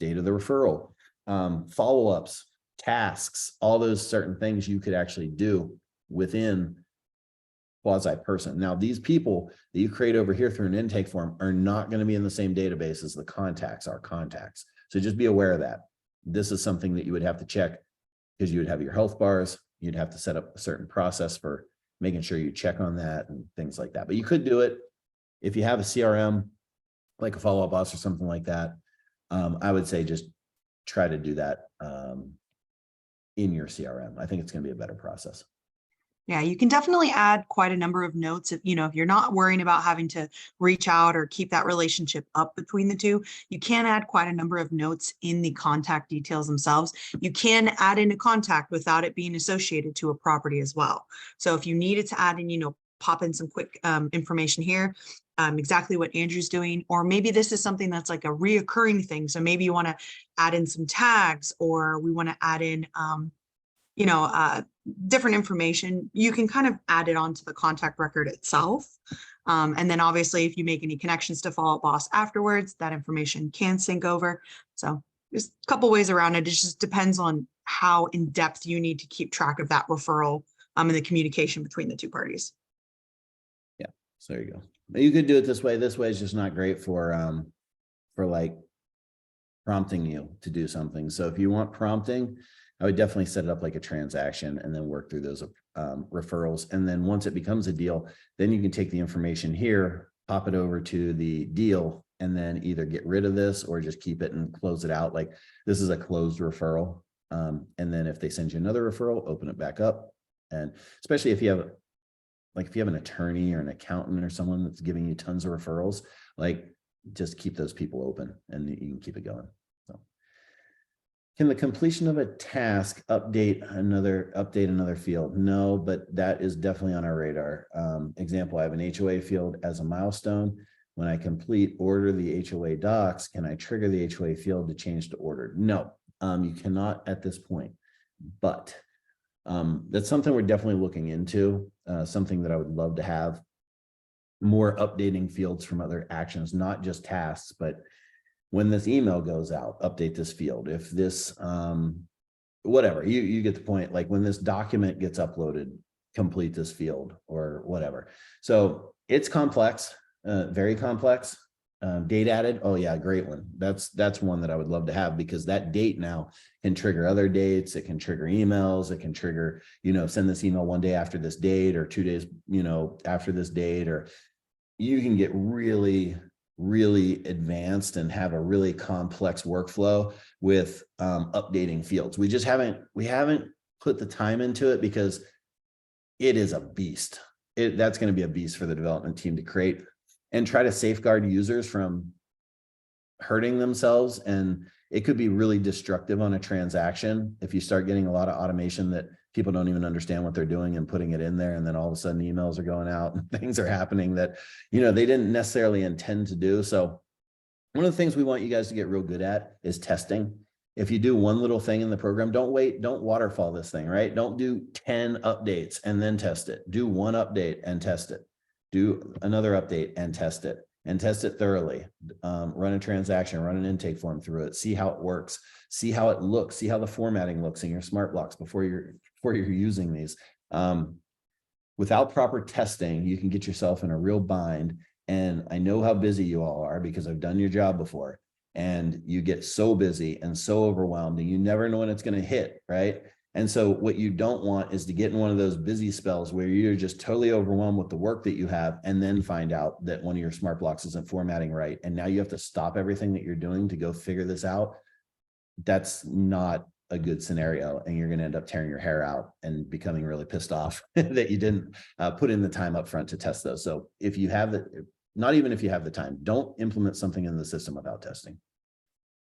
date of the referral, follow-ups, tasks, all those certain things you could actually do within quasi person. Now, these people that you create over here through an intake form are not going to be in the same database as the contacts are contacts. So just be aware of that. This is something that you would have to check, because you would have your health bars. You'd have to set up a certain process for making sure you check on that and things like that. But you could do it if you have a CRM, like a Follow Up Boss or something like that. I would say just try to do that in your CRM. I think it's going to be a better process. Yeah, you can definitely add quite a number of notes. If you're not worrying about having to reach out or keep that relationship up between the two, you can add quite a number of notes in the contact details themselves. You can add in a contact without it being associated to a property as well. So if you needed to add in, pop in some quick information here, exactly what Andrew's doing, or maybe this is something that's like a reoccurring thing. So maybe you want to add in some tags, or we want to add in, different information. You can kind of add it onto the contact record itself. And then obviously if you make any connections to Follow Up Boss afterwards, that information can sync over. So there's a couple ways around it. It just depends on how in depth you need to keep track of that referral and the communication between the two parties. Yeah, so there you go. You could do it this way. This way is just not great for like prompting you to do something. So if you want prompting, I would definitely set it up like a transaction and then work through those referrals. And then once it becomes a deal, then you can take the information here, pop it over to the deal, and then either get rid of this or just keep it and close it out. Like this is a closed referral. And then if they send you another referral, open it back up. And especially if you have an attorney or an accountant or someone that's giving you tons of referrals, like just keep those people open and you can keep it going. So. Can the completion of a task update another field? No, but that is definitely on our radar. Example, I have an HOA field as a milestone. When I complete order the HOA docs, can I trigger the HOA field to change to ordered? No, you cannot at this point, but that's something we're definitely looking into, something that I would love to have more updating fields from other actions, not just tasks, but when this email goes out, update this field. If this, whatever, you get the point. Like when this document gets uploaded, complete this field or whatever. So it's complex. very complex. Date added. Oh yeah, great one. That's one that I would love to have, because that date now can trigger other dates. It can trigger emails. It can trigger, send this email 1 day after this date, or 2 days, after this date, or you can get really, really advanced and have a really complex workflow with updating fields. We haven't put the time into it because it is a beast. That's going to be a beast for the development team to create and try to safeguard users from hurting themselves. And it could be really destructive on a transaction if you start getting a lot of automation that people don't even understand what they're doing and putting it in there. And then all of a sudden emails are going out and things are happening that, they didn't necessarily intend to do. So one of the things we want you guys to get real good at is testing. If you do one little thing in the program, don't waterfall this thing, right? Don't do 10 updates and then test it. Do one update and test it. Do another update and test it thoroughly. Run a transaction, run an intake form through it, see how it works, see how it looks, see how the formatting looks in your smart blocks before you're using these. Without proper testing, you can get yourself in a real bind. And I know how busy you all are because I've done your job before, and you get so busy and so overwhelmed and you never know when it's going to hit, right? And so what you don't want is to get in one of those busy spells where you're just totally overwhelmed with the work that you have, and then find out that one of your smart blocks isn't formatting right. And now you have to stop everything that you're doing to go figure this out. That's not a good scenario. And you're going to end up tearing your hair out and becoming really pissed off that you didn't put in the time up front to test those. So if you have not even if you have the time, don't implement something in the system without testing.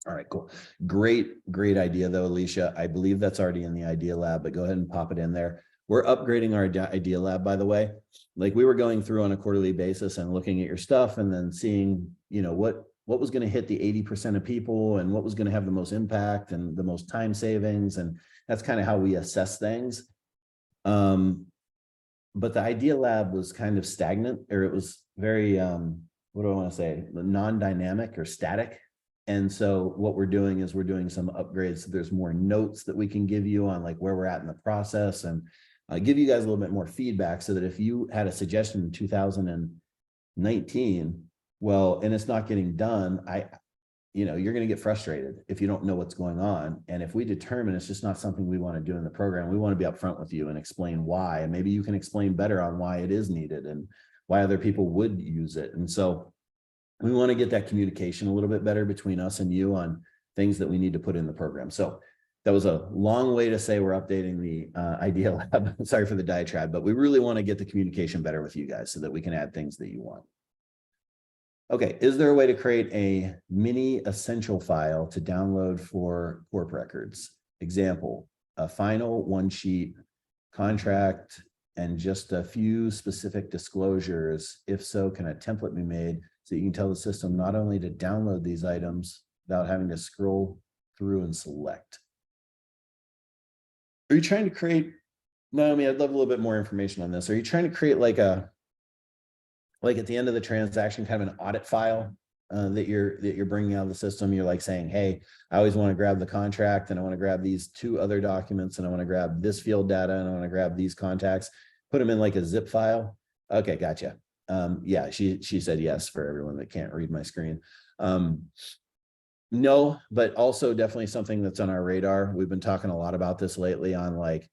All right, cool. Great idea though, Alicia. I believe that's already in the Idea Lab, but go ahead and pop it in there. We're upgrading our Idea Lab, by the way. Like, we were going through on a quarterly basis and looking at your stuff and then seeing, what was going to hit the 80% of people and what was going to have the most impact and the most time savings. And that's kind of how we assess things. But the Idea Lab was kind of stagnant, or it was very, what do I want to say? Non-dynamic or static. And so what we're doing is we're doing some upgrades. So there's more notes that we can give you on like where we're at in the process, and give you guys a little bit more feedback, so that if you had a suggestion in 2019, well, and it's not getting done, you're going to get frustrated if you don't know what's going on. And if we determine it's just not something we want to do in the program, we want to be upfront with you and explain why. And maybe you can explain better on why it is needed and why other people would use it. And so we want to get that communication a little bit better between us and you on things that we need to put in the program. So that was a long way to say we're updating the Idea Lab. Sorry for the diatribe, but we really want to get the communication better with you guys so that we can add things that you want. Okay, is there a way to create a mini essential file to download for corp records? Example, a final one sheet, contract, and just a few specific disclosures. If so, can a template be made so you can tell the system not only to download these items without having to scroll through and select? Are you trying to create, Naomi, I'd love a little bit more information on this. Are you trying to create like at the end of the transaction, kind of an audit file that you're bringing out of the system? You're like saying, hey, I always want to grab the contract, and I want to grab these 2 other documents, and I want to grab this field data, and I want to grab these contacts, put them in like a zip file. Okay, gotcha. Yeah, she said yes for everyone that can't read my screen. No, but also definitely something that's on our radar. We've been talking a lot about this lately on like,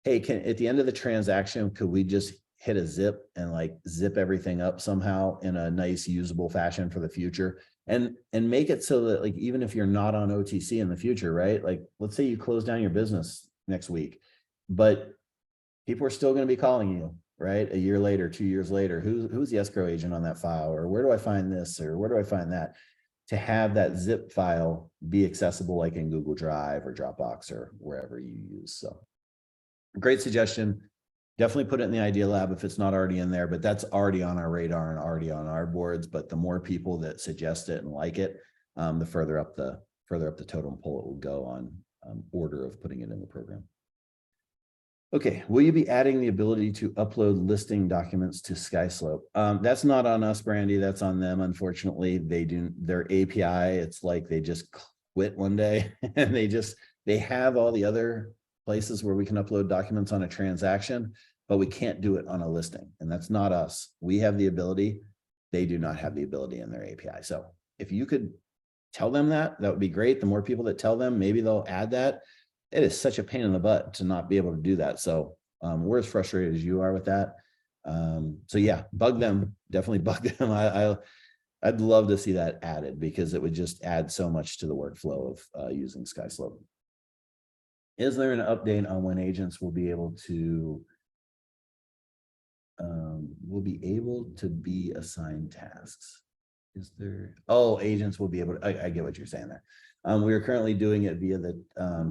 hey, at the end of the transaction, could we just hit a zip and like zip everything up somehow in a nice usable fashion for the future, and make it so that like, even if you're not on OTC in the future, right? Like, let's say you close down your business next week, but people are still going to be calling you, right? A year later, 2 years later, who's the escrow agent on that file? Or where do I find this? Or where do I find that? To have that zip file be accessible, like in Google Drive or Dropbox or wherever you use. So great suggestion. Definitely put it in the Idea Lab if it's not already in there, but that's already on our radar and already on our boards. But the more people that suggest it and like it, the further up the totem pole it will go on order of putting it in the program. Okay, will you be adding the ability to upload listing documents to Skyslope? That's not on us, Brandy. That's on them. Unfortunately, their API, it's like they just quit one day and they have all the other places where we can upload documents on a transaction, but we can't do it on a listing. And that's not us. We have the ability. they do not have the ability in their API. So if you could tell them that, that would be great. The more people that tell them, maybe they'll add that. It is such a pain in the butt to not be able to do that. So we're as frustrated as you are with that. So yeah, bug them, definitely bug them. I'd love to see that added because it would just add so much to the workflow of using Skyslope. Is there an update on when agents will be able to be assigned tasks? Is there, oh, agents will be able to, I get what you're saying there. We are currently doing it via the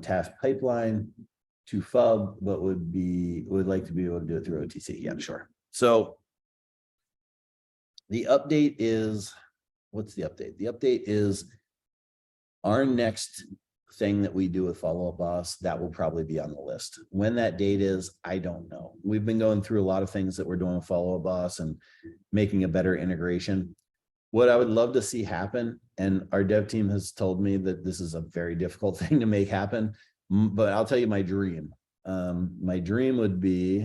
task pipeline to FUB, but would like to be able to do it through OTC. Yeah, sure. So the update is, what's the update? The update is our next thing that we do with Follow Up Boss, that will probably be on the list. When that date is, I don't know. We've been going through a lot of things that we're doing with Follow Up Boss and making a better integration. What I would love to see happen, and our dev team has told me that this is a very difficult thing to make happen, but I'll tell you my dream. My dream would be,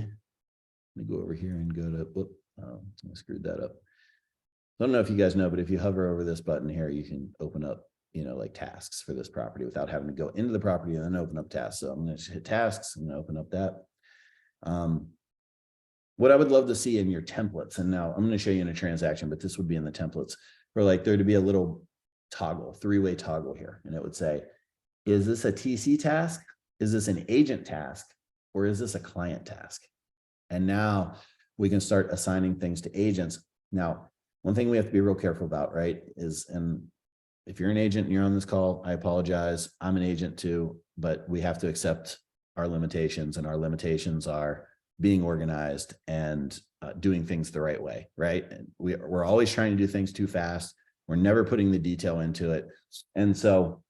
let me go over here and go to, whoop, I screwed that up. I don't know if you guys know, but if you hover over this button here, you can open up, like tasks for this property without having to go into the property and then open up tasks. So I'm going to hit tasks and open up that. What I would love to see in your templates, and now I'm going to show you in a transaction, but this would be in the templates, for like there to be a little toggle, three-way toggle here. And it would say, is this a TC task? Is this an agent task? Or is this a client task? And now we can start assigning things to agents. Now, one thing we have to be real careful about, right, is, and if you're an agent and you're on this call, I apologize. I'm an agent too, but we have to accept our limitations, and our limitations are being organized and doing things the right way, right? And we're always trying to do things too fast. We're never putting the detail into it. And so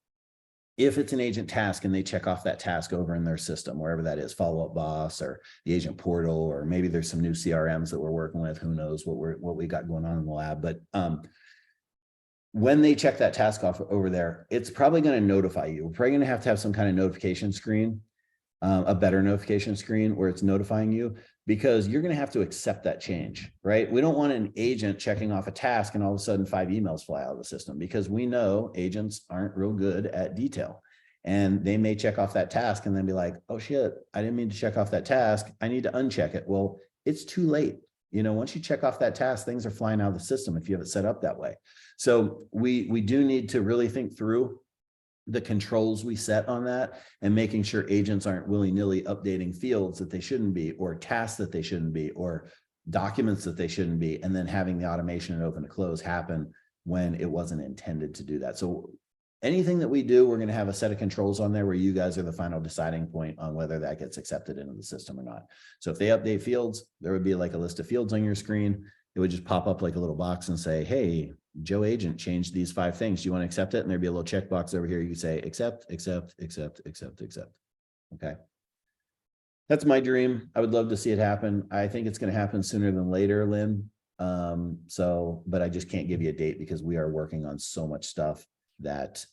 if it's an agent task and they check off that task over in their system, wherever that is, Follow Up Boss or the agent portal, or maybe there's some new CRMs that we're working with, who knows what we got going on in the lab. But when they check that task off over there, it's probably going to notify you. We're probably going to have some kind of notification screen, a better notification screen where it's notifying you, because you're going to have to accept that change, right? We don't want an agent checking off a task and all of a sudden 5 emails fly out of the system, because we know agents aren't real good at detail, and they may check off that task and then be like, oh shit, I didn't mean to check off that task. I need to uncheck it. Well, it's too late. Once you check off that task, things are flying out of the system if you have it set up that way. So we do need to really think through the controls we set on that, and making sure agents aren't willy-nilly updating fields that they shouldn't be, or tasks that they shouldn't be, or documents that they shouldn't be, and then having the automation and open to close happen when it wasn't intended to do that. So anything that we do, we're going to have a set of controls on there where you guys are the final deciding point on whether that gets accepted into the system or not. So if they update fields, there would be like a list of fields on your screen. It would just pop up like a little box and say, hey, Joe agent changed these 5 things. Do you want to accept it? And there'd be a little checkbox over here. You say, accept, accept, accept, accept, accept. Okay. That's my dream. I would love to see it happen. I think it's going to happen sooner than later, Lynn. But I just can't give you a date because we are working on so much stuff that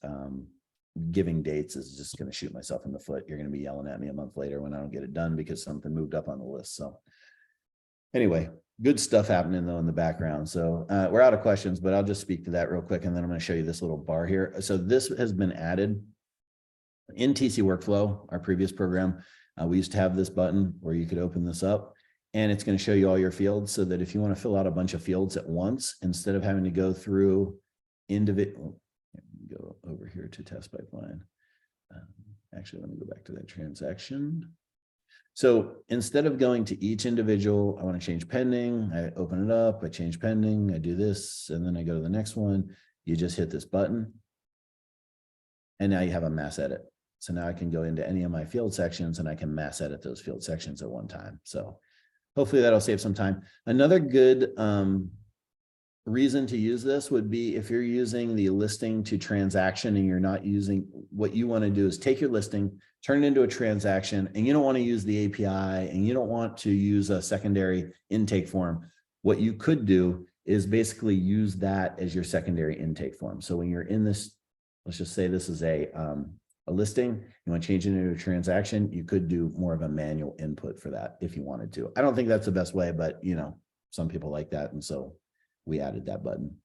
giving dates is just going to shoot myself in the foot. You're going to be yelling at me a month later when I don't get it done because something moved up on the list. So anyway, good stuff happening though in the background. So we're out of questions, but I'll just speak to that real quick, and then I'm going to show you this little bar here. So this has been added in TC Workflow, our previous program. We used to have this button where you could open this up, and it's going to show you all your fields, so that if you want to fill out a bunch of fields at once, instead of having to go through individual, go over here to test pipeline. Actually, let me go back to that transaction. So instead of going to each individual, I want to change pending. I open it up, I change pending, I do this, and then I go to the next one. You just hit this button, and now you have a mass edit. So now I can go into any of my field sections and I can mass edit those field sections at one time. So hopefully that'll save some time. Another good reason to use this would be if you're using the listing to transaction and you're not using, what you want to do is take your listing, turn it into a transaction, and you don't want to use the API and you don't want to use a secondary intake form. What you could do is basically use that as your secondary intake form. So when you're in this, let's just say this is a listing, you want to change it into a transaction, you could do more of a manual input for that if you wanted to. I don't think that's the best way, but some people like that. And so we added that button.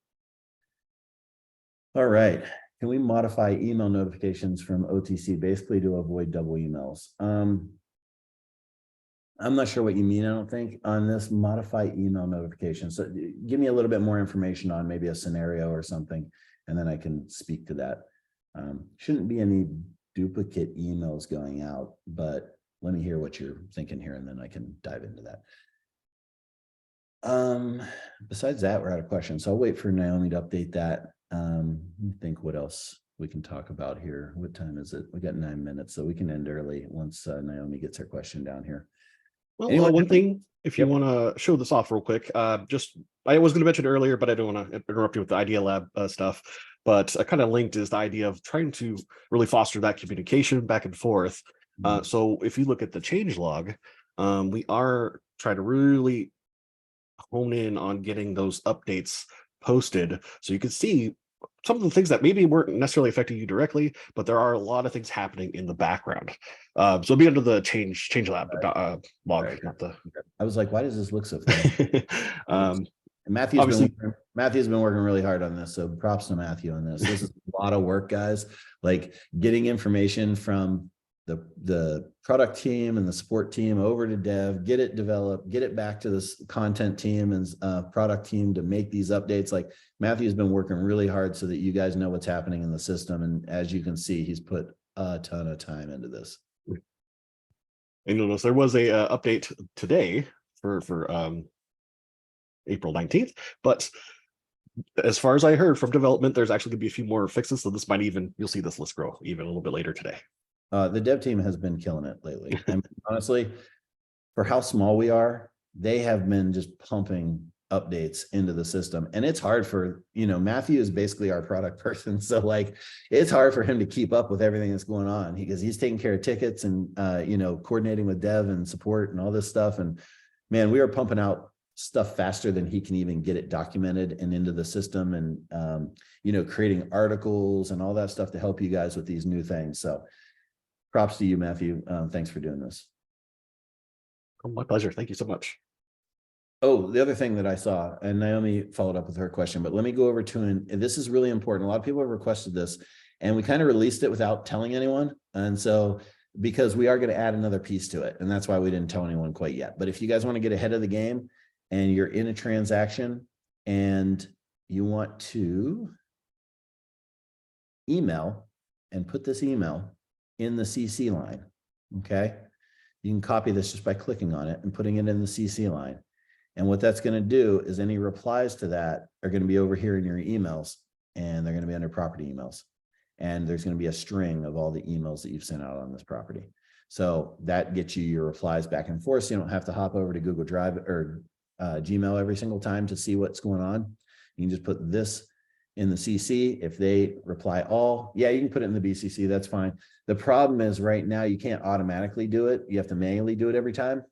All right. Can we modify email notifications from OTC basically to avoid double emails? I'm not sure what you mean, I don't think, on this modify email notifications. So give me a little bit more information on maybe a scenario or something, and then I can speak to that. Shouldn't be any duplicate emails going out, but let me hear what you're thinking here, and then I can dive into that. Besides that, we're out of questions. So I'll wait for Naomi to update that. Let me think what else we can talk about here. What time is it? We got 9 minutes, so we can end early once Naomi gets her question down here. Well, one thing, if you want to show this off real quick, I was going to mention earlier, but I don't want to interrupt you with the Idea Lab stuff. But kind of linked is the idea of trying to really foster that communication back and forth. So if you look at the change log, we are trying to really hone in on getting those updates posted, so you can see some of the things that maybe weren't necessarily affecting you directly, but there are a lot of things happening in the background. So it'll be under the change lab log, Right. not the. I was like, why does this look so funny? And Matthew's been working really hard on this, so props to Matthew on this. This is a lot of work, guys. Like getting information from the product team and the support team over to dev, get it developed, get it back to this content team and product team to make these updates. Like Matthew's been working really hard so that you guys know what's happening in the system. And as you can see, he's put a ton of time into this. And you'll notice there was a update today for April 19th, but as far as I heard from development, there's actually going to be a few more fixes. So this might you'll see this list grow even a little bit later today. The dev team has been killing it lately. And honestly, for how small we are, they have been just pumping updates into the system. And it's hard for, Matthew is basically our product person. So like, it's hard for him to keep up with everything that's going on because he's taking care of tickets and, coordinating with dev and support and all this stuff. And man, we are pumping out stuff faster than he can even get it documented and into the system and, creating articles and all that stuff to help you guys with these new things. So props to you, Matthew. Thanks for doing this. Oh, my pleasure. Thank you so much. Oh, the other thing that I saw, and Naomi followed up with her question, but let me go over to, and this is really important. A lot of people have requested this, and we kind of released it without telling anyone. And so, because we are going to add another piece to it, and that's why we didn't tell anyone quite yet. But if you guys want to get ahead of the game and you're in a transaction and you want to email and put this email in the CC line, okay? You can copy this just by clicking on it and putting it in the CC line. And what that's going to do is any replies to that are going to be over here in your emails, and they're going to be under property emails. And there's going to be a string of all the emails that you've sent out on this property. So that gets you your replies back and forth. So you don't have to hop over to Google Drive or Gmail every single time to see what's going on. You can just put this in the CC. If they reply all, yeah, you can put it in the BCC. That's fine. The problem is right now you can't automatically do it. You have to manually do it every time.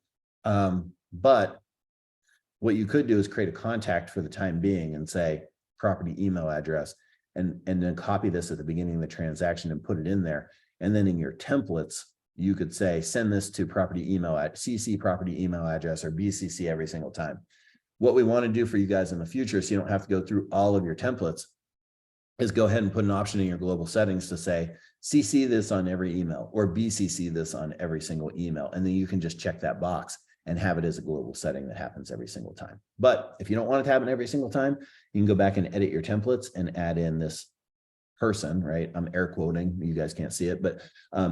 But what you could do is create a contact for the time being and say property email address, and then copy this at the beginning of the transaction and put it in there. And then in your templates, you could say, send this to property email at CC property email address or BCC every single time. What we want to do for you guys in the future, so you don't have to go through all of your templates, is go ahead and put an option in your global settings to say, CC this on every email or BCC this on every single email. And then you can just check that box and have it as a global setting that happens every single time. But if you don't want it to happen every single time, you can go back and edit your templates and add in this person, right? I'm air quoting, you guys can't see it, but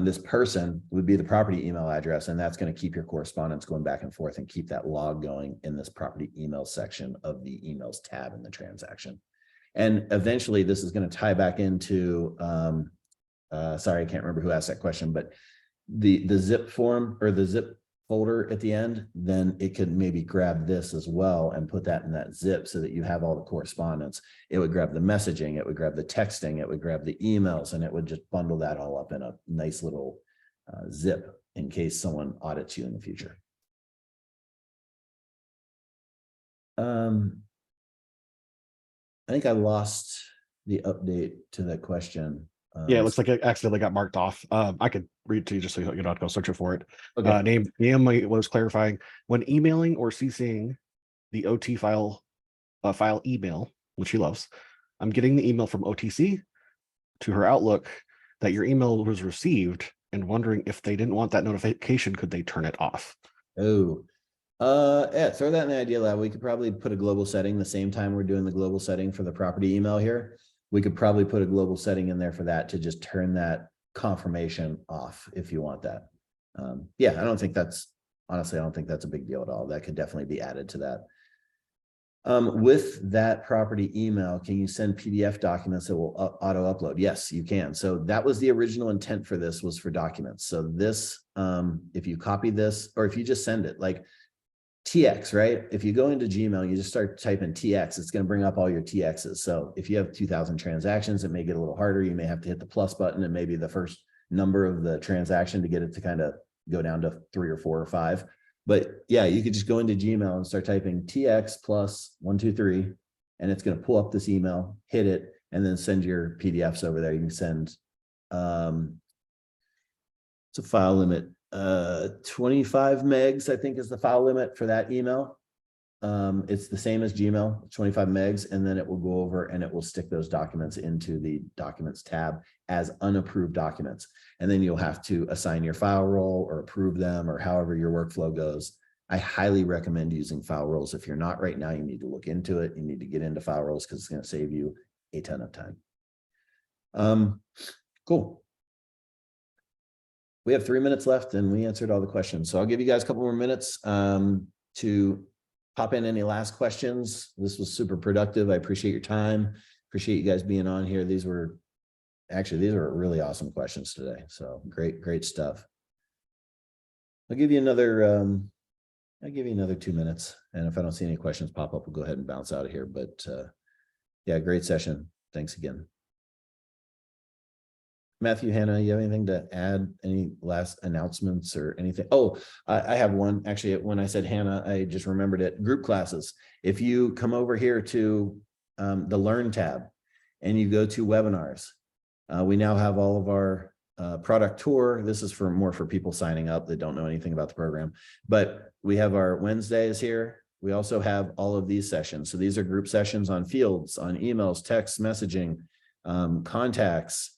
this person would be the property email address, and that's going to keep your correspondence going back and forth and keep that log going in this property email section of the emails tab in the transaction. And eventually this is going to tie back into, sorry, I can't remember who asked that question, but the zip form or the zip folder at the end, then it could maybe grab this as well and put that in that zip so that you have all the correspondence. It would grab the messaging, it would grab the texting, it would grab the emails, and it would just bundle that all up in a nice little zip in case someone audits you in the future. I think I lost the update to that question. Yeah, it looks like it accidentally got marked off. I could read to you just so you don't have to go searching for it. Okay. Naomi was clarifying when emailing or CCing the OT file file email, which she loves. I'm getting the email from OTC to her Outlook that your email was received and wondering if they didn't want that notification, could they turn it off? Oh, yeah, throw that in the idea lab. We could probably put a global setting the same time we're doing the global setting for the property email here. We could probably put a global setting in there for that to just turn that confirmation off if you want that. Yeah, I don't think that's honestly, I don't think that's a big deal at all. That could definitely be added to that. With that property email, can you send PDF documents that will auto upload? Yes, you can. So that was the original intent for this, was for documents. So this, if you copy this, or if you just send it like TX, right? If you go into Gmail, you just start typing TX, it's going to bring up all your TXs. So if you have 2,000 transactions, it may get a little harder. You may have to hit the plus button and maybe the first number of the transaction to get it to kind of go down to 3 or 4 or 5. But yeah, you could just go into Gmail and start typing TX plus 123, and it's going to pull up this email, hit it, and then send your PDFs over there. You can send, it's a file limit, 25 megs, I think is the file limit for that email. It's the same as Gmail, 25 megs, and then it will go over and it will stick those documents into the documents tab as unapproved documents. And then you'll have to assign your file role or approve them or however your workflow goes. I highly recommend using file roles. If you're not right now, you need to look into it. You need to get into file roles because it's going to save you a ton of time. Cool. We have 3 minutes left and we answered all the questions. So I'll give you guys a couple more minutes to pop in any last questions. This was super productive. I appreciate your time. Appreciate you guys being on here. These were really awesome questions today. So great stuff. I'll give you another 2 minutes. And if I don't see any questions pop up, we'll go ahead and bounce out of here. But yeah, great session. Thanks again. Matthew, Hannah, you have anything to add? Any last announcements or anything? Oh, I have one. Actually, when I said Hannah, I just remembered it. Group classes. If you come over here to the Learn tab and you go to webinars, we now have all of our product tour. This is more for people signing up that don't know anything about the program. But we have our Wednesdays here. We also have all of these sessions. So these are group sessions on fields, on emails, text messaging, contacts,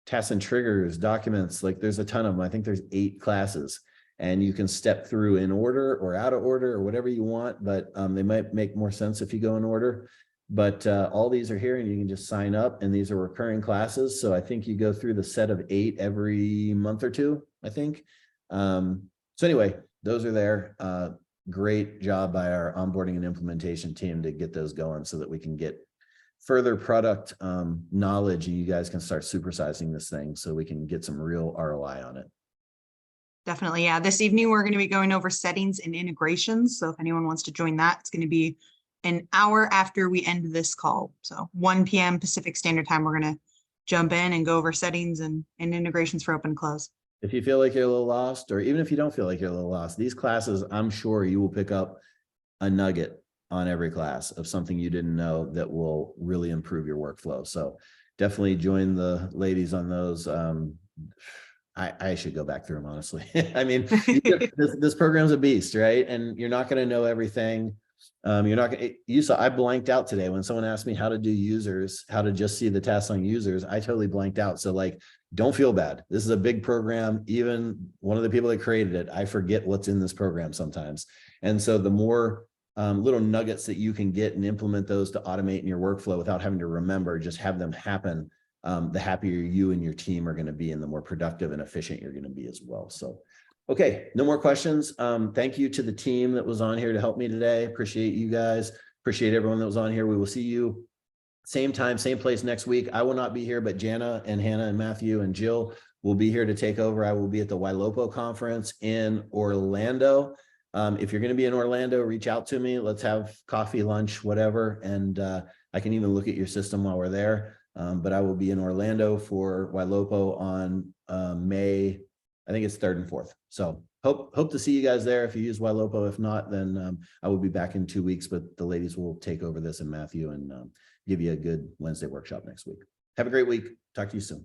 tasks and triggers, documents. Like there's a ton of them. I think there's 8 classes and you can step through in order or out of order or whatever you want, but they might make more sense if you go in order. But all these are here and you can just sign up, and these are recurring classes. So I think you go through the set of 8 every month or 2, I think. So anyway, those are there. Great job by our onboarding and implementation team to get those going so that we can get further product knowledge and you guys can start supersizing this thing so we can get some real ROI on it. Definitely. Yeah. This evening, we're going to be going over settings and integrations. So if anyone wants to join that, it's going to be an hour after we end this call. So 1 p.m. Pacific Standard Time, we're going to jump in and go over settings and integrations for open close. If you feel like you're a little lost, or even if you don't feel like you're a little lost, these classes, I'm sure you will pick up a nugget on every class of something you didn't know that will really improve your workflow. So definitely join the ladies on those. I should go back through them, honestly. I mean, this program's a beast, right? And you're not going to know everything. You're not going to, I blanked out today when someone asked me how to do users, how to just see the tasks on users. I totally blanked out. So like, don't feel bad. This is a big program. Even one of the people that created it, I forget what's in this program sometimes. And so the more little nuggets that you can get and implement those to automate in your workflow without having to remember, just have them happen, the happier you and your team are going to be and the more productive and efficient you're going to be as well. So, okay, no more questions. Thank you to the team that was on here to help me today. Appreciate you guys. Appreciate everyone that was on here. We will see you same time, same place next week. I will not be here, but Jana and Hannah and Matthew and Jill will be here to take over. I will be at the Wailopo conference in Orlando. If you're going to be in Orlando, reach out to me. Let's have coffee, lunch, whatever. And I can even look at your system while we're there. But I will be in Orlando for Wailopo on May, I think it's 3rd and 4th. So hope to see you guys there if you use Wailopo. If not, then I will be back in 2 weeks, but the ladies will take over this and Matthew and give you a good Wednesday workshop next week. Have a great week. Talk to you soon.